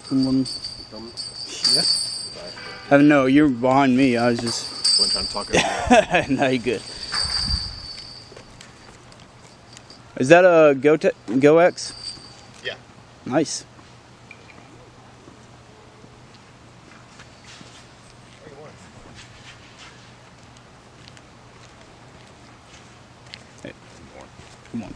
Good morning. Yeah. No, you're behind me. I was just. I'm trying to talk over you. No, you're good. Is that a GoX? Yeah. Nice. Hey, come on.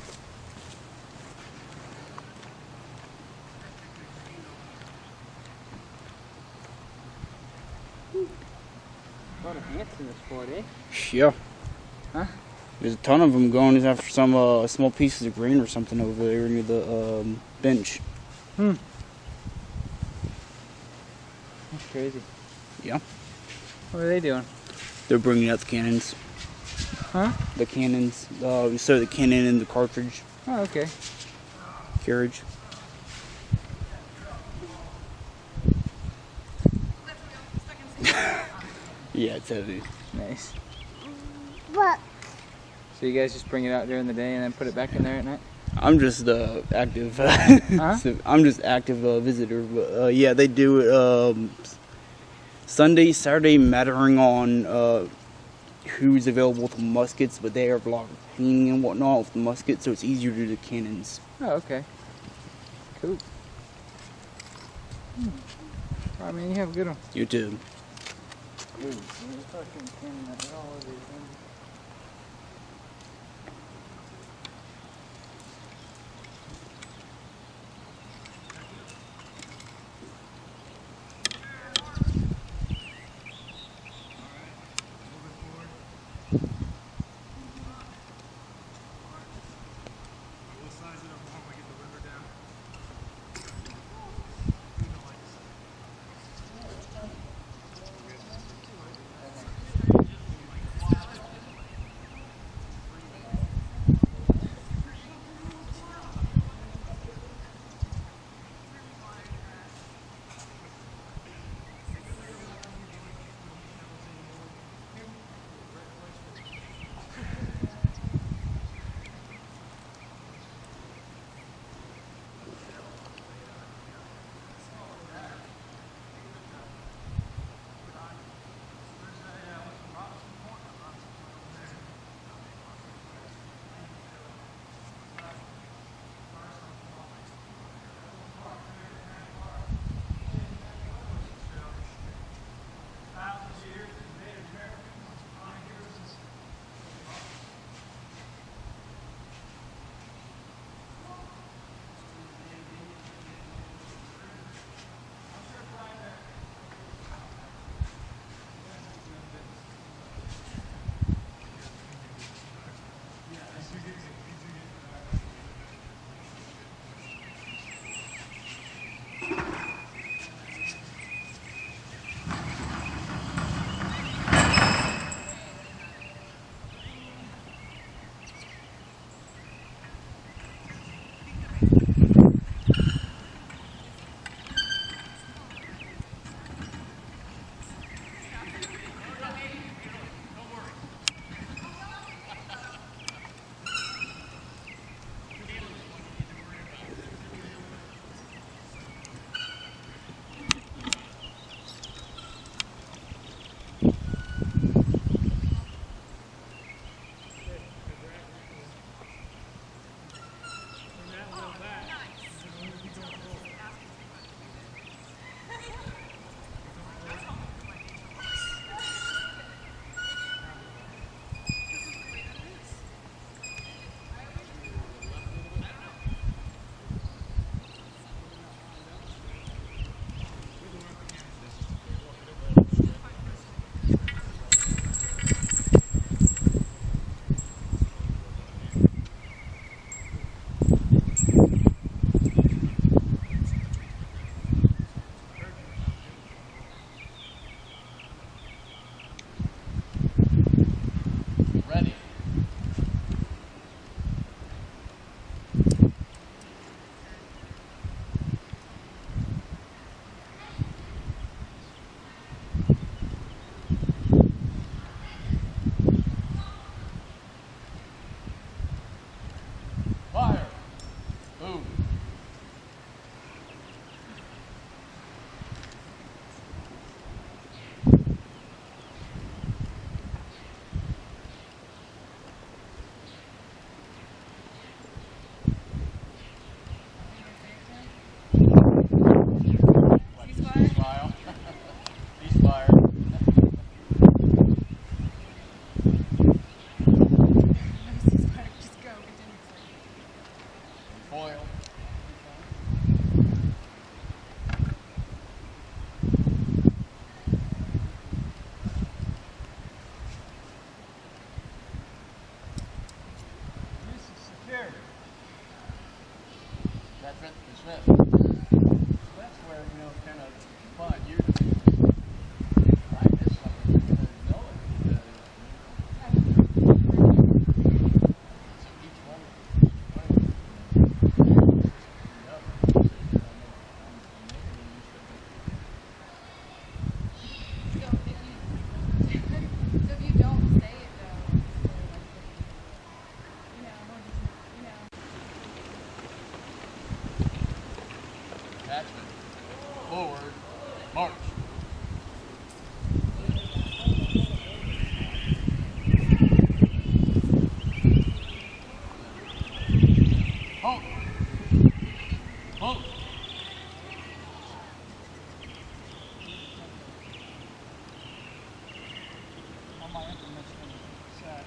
A lot of ants in this sport, eh? Yeah. Huh? There's a ton of them going after some small pieces of green or something over there near the bench. That's crazy. Yeah. What are they doing? They're bringing out the cannons. Huh? The cannons. So the cannon and the cartridge Oh, okay. carriage. Yeah, it's heavy. Nice. What? So you guys just bring it out during the day and then put it back in there at night? I'm just active. Huh? I'm just active visitor. But yeah, they do it Sunday, Saturday, mattering on who's available with muskets, but they have a lot of cleaning and whatnot with the muskets, so it's easier to do the cannons. Oh, okay. Cool. I mean, you have a good one. You too. That's where, you know, kind of fun. You're right, this something you're going to know it. So each one, So if you don't say it though, you know, attachment, forward, march. Halt. Halt. All my implements been set.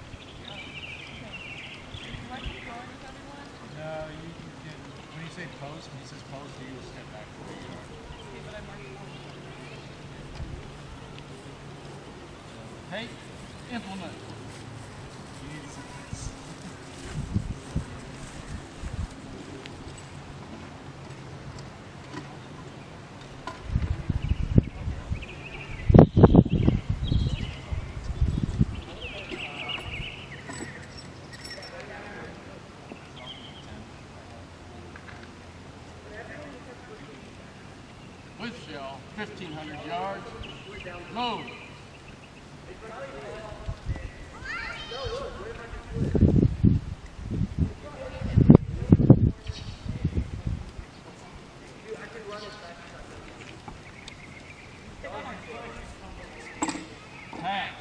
No, you can, when you say post, when he says post, you just step back where you are. Hey, implement. Jesus. With shell, 1,500 yards. Load. Pack.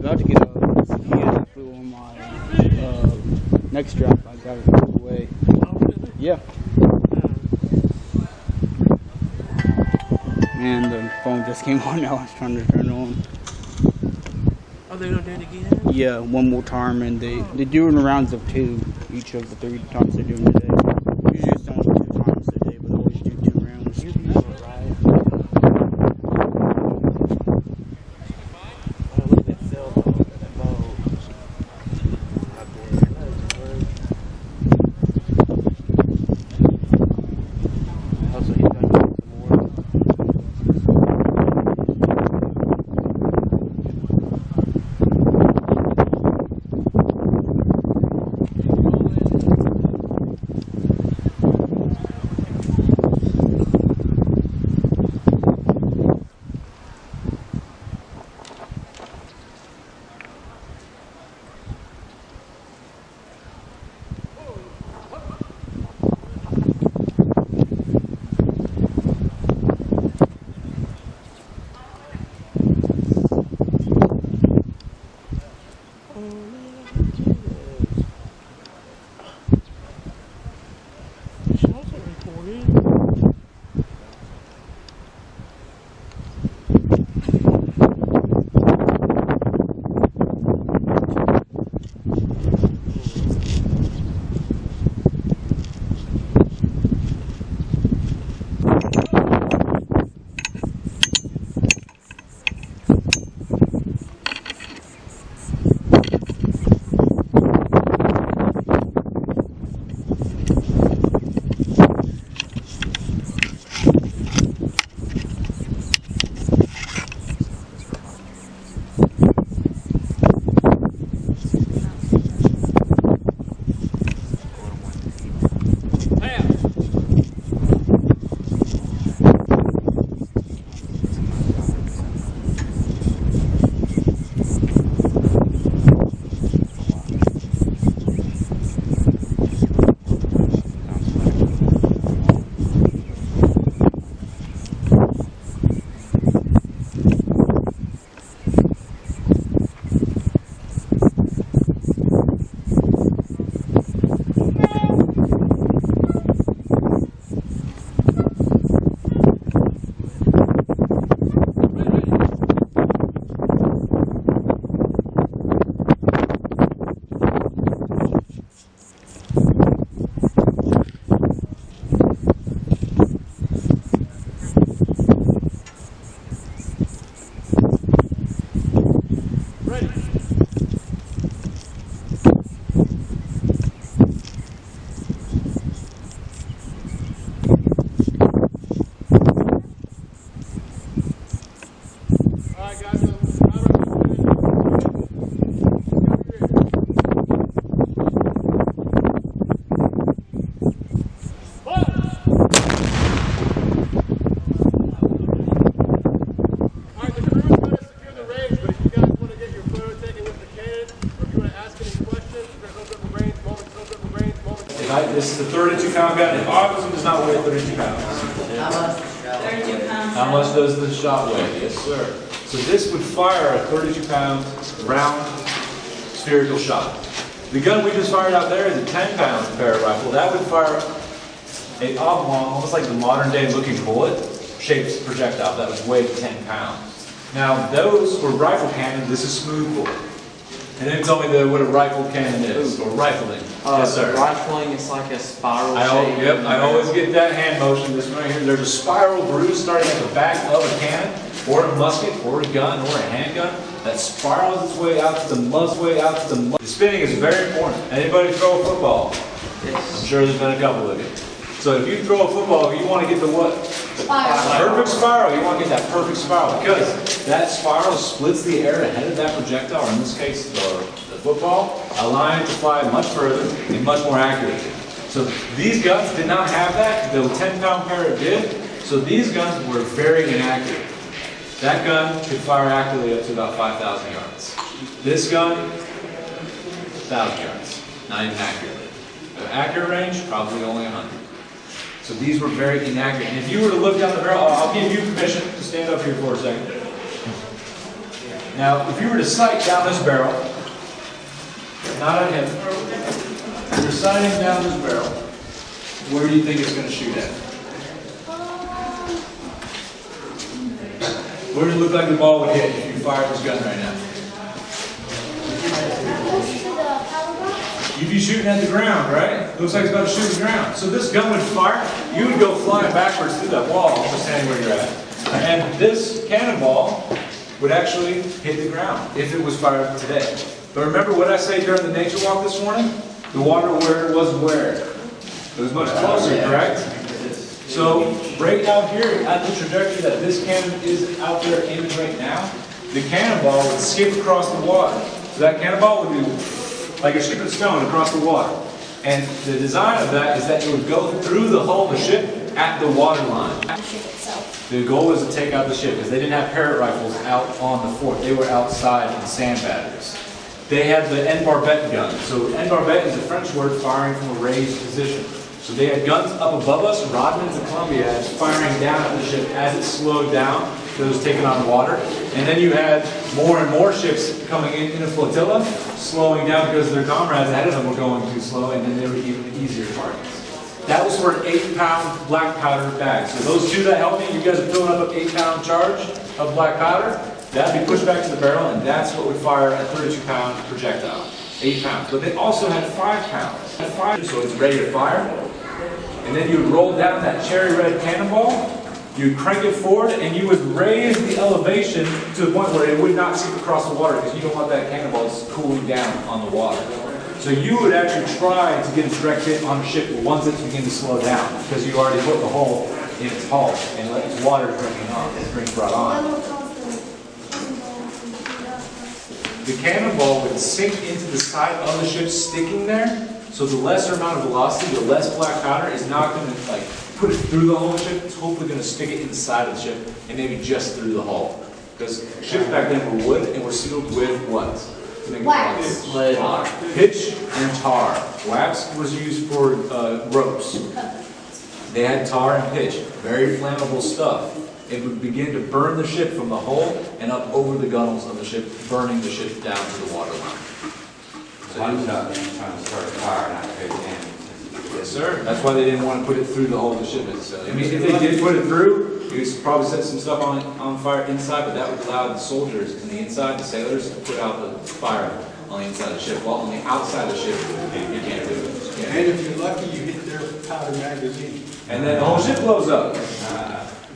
about to get a cicada that flew on my next strap. I got it pulled away. Yeah. And the phone just came on now. I was trying to turn it on. Are they gonna do it again? Yeah, one more time, and they do it in rounds of 2 each of the 3 times they're doing today. Usually it's only 2 times a day, but they always do 2 rounds. You know it, right? Oh, look at that cell phone and that phone. Out there. Oh, so he's gonna do some more. This is the 32-pound gun. It obviously does not weigh 32 pounds. How much? 32 pounds. How much does the shot weigh? Yes, sir. So this would fire a 32-pound round spherical shot. The gun we just fired out there is a 10-pound Parrot rifle. That would fire a oblong, almost like the modern-day looking bullet, shaped projectile that would weigh 10 pounds. Now, those were rifle cannons. This is smooth bore. And then tell me what a rifle cannon is, or rifling. Yes, sir. Rifling is like a spiral shape. Yep, I always get that hand motion. This one right here, there's a spiral bruise starting at the back of a cannon, or a musket, or a gun, or a handgun that spirals its way out to the muzzle, The spinning is very important. Anybody throw a football? Yes. I'm sure there's been a couple of you. So if you throw a football, you want to get the what? Perfect spiral. You want to get that perfect spiral because that spiral splits the air ahead of that projectile, or in this case, the football, allowing it to fly much further and much more accurately. So these guns did not have that. The 10-pound Parrot did. So these guns were very inaccurate. That gun could fire accurately up to about 5,000 yards. This gun, 1,000 yards. Not even accurately. The accurate range, probably only 100. So these were very inaccurate. And if you were to look down the barrel, I'll give you permission to stand up here for a second. Now, if you were to sight down this barrel, not at him, if you're sighting down this barrel, where do you think it's going to shoot at? Where does it look like the ball would hit if you fired this gun right now? You'd be shooting at the ground, right? Looks like it's about to shoot the ground. So this gun would fire, you would go flying backwards through that wall, just standing where you're at. And this cannonball would actually hit the ground if it was fired today. But remember what I said during the nature walk this morning? The water where it was where? It was much closer, correct? So right out here at the trajectory that this cannon is out there aiming right now, the cannonball would skip across the water. So that cannonball would do like a ship of stone across the water. And the design of that is that it would go through the hull of the ship at the water line. The goal was to take out the ship because they didn't have parrot rifles out on the fort. They were outside in sand batteries. They had the en barbette gun. So en barbette is a French word firing from a raised position. So they had guns up above us, Rodman's and Columbia, firing down at the ship as it slowed down because it was taking on water. And then you had more and more ships coming in a flotilla, slowing down because their comrades ahead of them were going too slow, and then they were even easier targets. That was for an 8-pound black powder bag. So those two that helped me, you guys are filling up an 8-pound charge of black powder. That'd be pushed back to the barrel, and that's what would fire a 32-pound projectile. 8 pounds. But they also had 5 pounds. So it's ready to fire. And then you would roll down that cherry red cannonball, you would crank it forward, and you would raise the elevation to the point where it would not seep across the water because you don't want that cannonball cooling down on the water. So you would actually try to get a direct hit on the ship once it begins to slow down because you already put the hole in its hull and let its water being brought on. The cannonball would sink into the side of the ship, sticking there. So the lesser amount of velocity, the less black powder is not going to like put it through the whole ship. It's hopefully going to stick it in the side of the ship and maybe just through the hull. Because ships back then were wood and were sealed with what? To make Wax. Pitch and tar. Wax was used for ropes. They had tar and pitch, very flammable stuff. It would begin to burn the ship from the hull and up over the gunnels of the ship, burning the ship down to the water line. So I'm trying to start a fire, not take damage. Yes, sir. That's why they didn't want to put it through the hull of the ship necessarily. I mean, if they did put it through, you could probably set some stuff on fire inside, but that would allow the soldiers on the inside, the sailors, to put out the fire on the inside of the ship, while on the outside of the ship, you can't do it. Yeah. And if you're lucky, you hit their powder magazine. And then the whole ship blows up.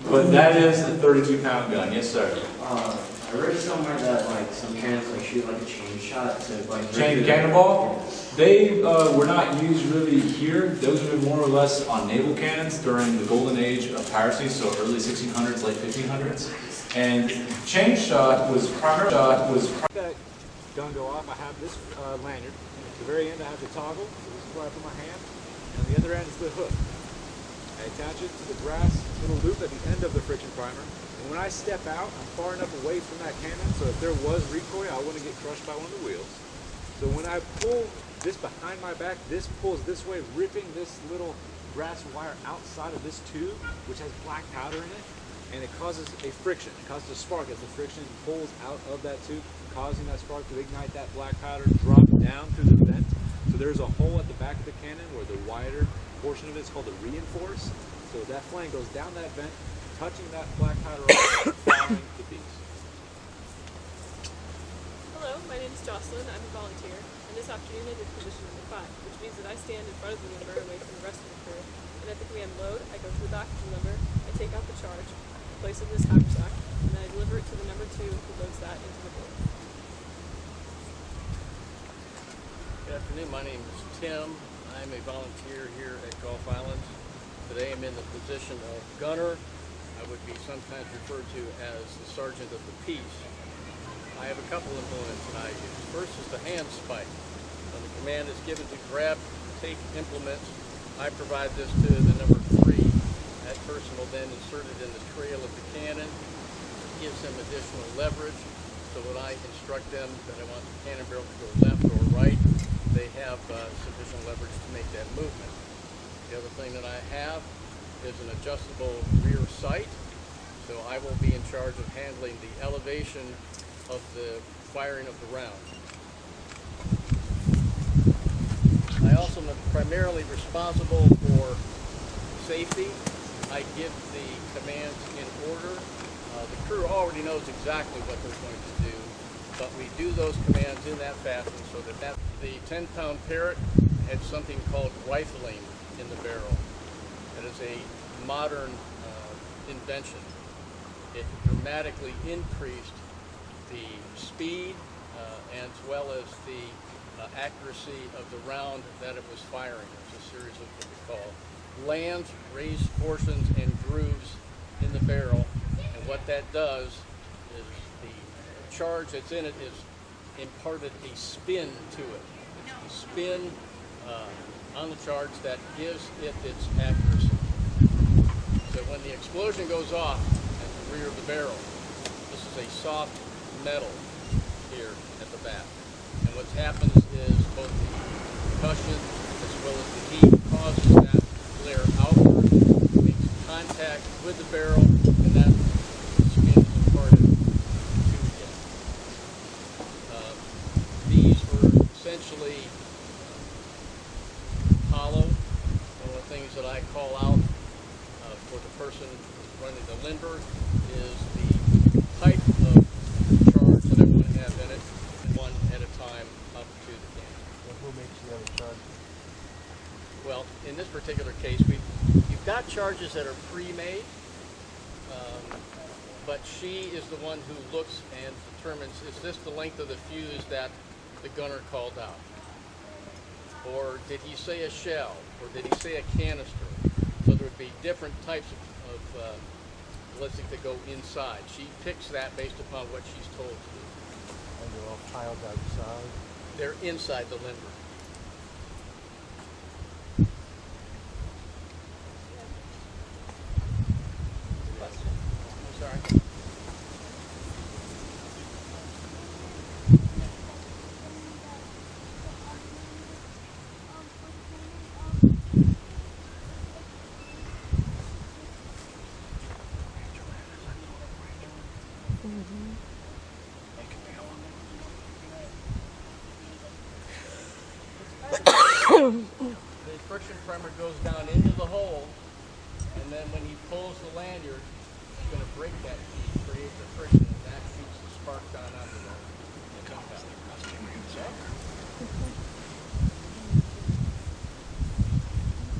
But that is a 32-pound gun. Yes, sir. I read somewhere that like some cannons like shoot like a chain shot to like Chain cannonball? They were not used really here. Those were more or less on naval cannons during the golden age of piracy, so early 1600s, late 1500s. And chain shot was primarily that gun go off. I have this lanyard. At the very end, I have the toggle. So this is where I put my hand. And the other end is the hook. I attach it to the brass little loop at the end of the friction primer. And when I step out, I'm far enough away from that cannon, so if there was recoil, I wouldn't get crushed by one of the wheels. So when I pull this behind my back, this pulls this way, ripping this little brass wire outside of this tube, which has black powder in it, and it causes a friction. It causes a spark as the friction pulls out of that tube, causing that spark to ignite that black powder, drop down through the vent. So there's a hole at the back of the cannon where the wider portion of it is called the reinforce. So that flame goes down that vent, touching that black powder and firing the piece. Hello, my name is Jocelyn. I'm a volunteer, and this afternoon I did position number 5, which means that I stand in front of the number away from the rest of the crew, and at the command load, I go to the back of the number, I take out the charge, place it in this haversack, and then I deliver it to the number 2 who loads that into the board. Good afternoon, my name is Tim. I'm a volunteer here at Gulf Islands. Today I'm in the position of gunner. I would be sometimes referred to as the sergeant of the peace. I have a couple implements that I use. First is the hand spike. When the command is given to grab, take implements, I provide this to the number 3. That person will then insert it in the trail of the cannon. It gives them additional leverage. So when I instruct them that I want the cannon barrel to go left or right, they have sufficient leverage to make that movement. The other thing that I have is an adjustable rear sight. So I will be in charge of handling the elevation of the firing of the round. I also am primarily responsible for safety. I give the commands in order. The crew already knows exactly what they're going to do, but we do those commands in that fashion so that the 10-pound Parrot had something called rifling in the barrel. That is a modern invention. It dramatically increased the speed as well as the accuracy of the round that it was firing. It's a series of what we call lands, raised portions, and grooves in the barrel. And what that does is the charge that's in it is imparted a spin to it. It's the spin on the charge that gives it its accuracy. So when the explosion goes off at the rear of the barrel, this is a soft metal here at the back. And what happens is both the concussion as well as the heat causes that to flare outward, makes contact with the barrel, and that spin is imparted to it. These were essentially hollow. One of the things that I call out for the person running the limber is the type of charge that I want to have in it, one at a time up to the can. And who makes the other charge? Well, in this particular case, you've got charges that are pre-made, but she is the one who looks and determines, is this the length of the fuse that the gunner called out? Or did he say a shell? Or did he say a canister? So there would be different types of ballistic that go inside. She picks that based upon what she's told to do. And they're all piled outside? They're inside the limber. I'm sorry. The friction primer goes down into the hole, and then when he pulls the lanyard, he's going to break that key, create the friction, and that shoots the spark down onto the compound.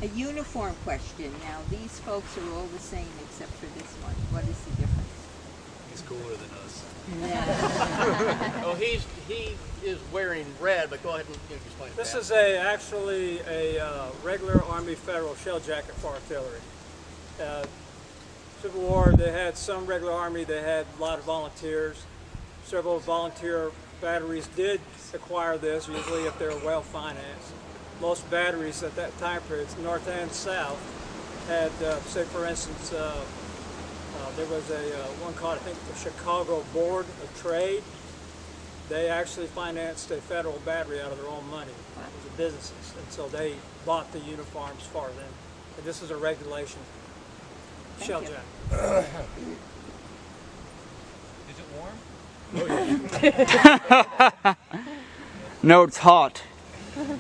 A uniform question. Now, these folks are all the same except for this one. What is the difference? He's cooler than us. Oh, he is wearing red, but go ahead and explain that. This is actually a regular Army Federal shell jacket for artillery. Civil War, they had some regular Army, they had a lot of volunteers. Several volunteer batteries did acquire this, usually if they're well financed. Most batteries at that time period, north and south, had, say for instance, there was one called, I think, the Chicago Board of Trade. They actually financed a federal battery out of their own money, the businesses, and so they bought the uniforms for them. And this is a regulation shell jacket. Is it warm? No, it's hot. So the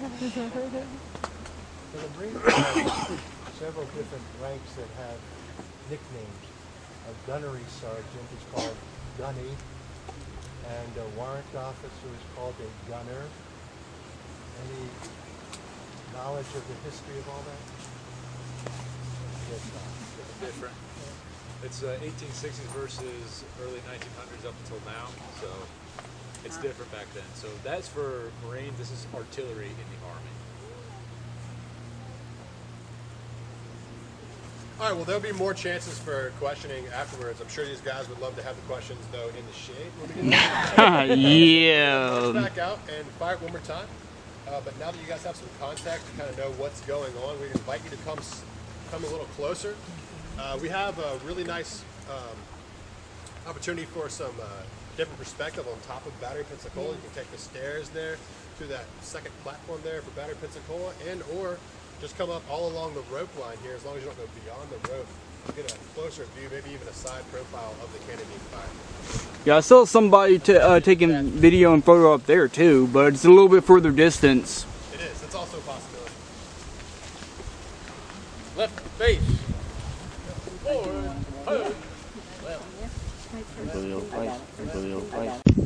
Marines have several different ranks that have nicknames. A gunnery sergeant is called Gunny, and a warrant officer is called a gunner. Any knowledge of the history of all that? Yes, It's different. It's 1860s versus early 1900s up until now, so it's different back then. So that's for Marines. This is artillery in the Army. All right, well, there'll be more chances for questioning afterwards. I'm sure these guys would love to have the questions, though, in the shade. Yeah. Let's back out and fire it one more time. But now that you guys have some context to kind of know what's going on, we invite you to come a little closer. We have a really nice opportunity for some different perspective on top of Battery Pensacola. You can take the stairs there to that second platform there for Battery Pensacola, and or Just come up all along the rope line here, as long as you don't go beyond the rope. You get a closer view, maybe even a side profile of the canopy fire. Yeah, I saw somebody taking video and photo up there too, but it's a little bit further distance. It is. That's also a possibility. Left face. Forward. Well. Everybody will fight.